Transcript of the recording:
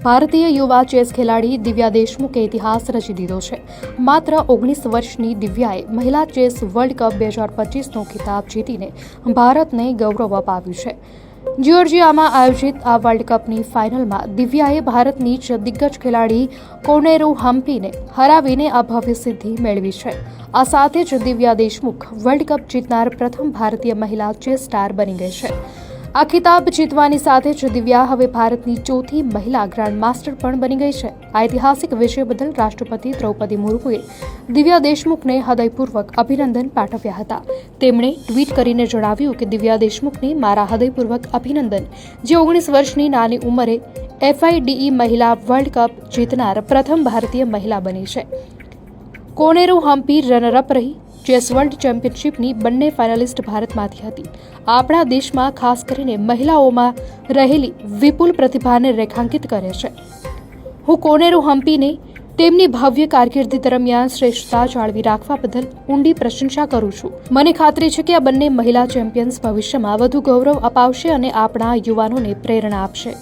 ભારતીય યુવા ચેસ ખેલાડી દિવ્યા દેશમુખે ઇતિહાસ રચી દીધો છે। માત્ર 19 વર્ષની દિવ્યાએ મહિલા ચેસ વર્લ્ડ કપ 2025નો ખિતાબ જીતીને ભારતને ગૌરવ અપાવ્યું છે। જ્યોર્જિયામાં આયોજિત આ વર્લ્ડ કપની ફાઇનલમાં દિવ્યાએ ભારતની જ દિગ્ગજ ખેલાડી કોનેરુ હમ્પીને હરાવીને આ ભવ્ય સિદ્ધિ મેળવી છે। આ સાથે જ દિવ્યા દેશમુખ વર્લ્ડ કપ જીતનાર પ્રથમ ભારતીય મહિલા ચેસ સ્ટાર બની ગઈ છે। આ ખિતાબ જીતવાની સાથે જ દિવ્યા હવે ભારતની ચોથી મહિલા ગ્રાન્ડ માસ્ટર પણ બની ગઈ છે। આ ઐતિહાસિક વિજય બદલ રાષ્ટ્રપતિ દ્રૌપદી મુર્મુએ દિવ્યા દેશમુખને હૃદયપૂર્વક અભિનંદન પાઠવ્યા હતા। તેમણે ટ્વીટ કરીને જણાવ્યું કે દિવ્યા દેશમુખને મારા હૃદયપૂર્વક અભિનંદન, જે 19 વર્ષની નાની ઉંમરે FIDE મહિલા વર્લ્ડ કપ જીતનાર પ્રથમ ભારતીય મહિલા બની છે। કોનેરુ હમ્પી રનરઅપ રહી। ચેસ વર્લ્ડ ચેમ્પિયનશિપની બંને ફાઇનલિસ્ટ ભારતમાંથી હતી। આપણા દેશમાં ખાસ કરીને મહિલાઓમાં રહેલી વિપુલ પ્રતિભાને રેખાંકિત કરે છે। હું કોનેરુ હમ્પીને તેમની ભવ્ય કારકિર્દી દરમિયાન શ્રેષ્ઠતા જાળવી રાખવા બદલ ઊંડી પ્રશંસા કરું છું। મને ખાતરી છે કે આ બંને મહિલા ચેમ્પિયન્સ ભવિષ્યમાં વધુ ગૌરવ અપાવશે અને આપણા યુવાનોને પ્રેરણા આપશે।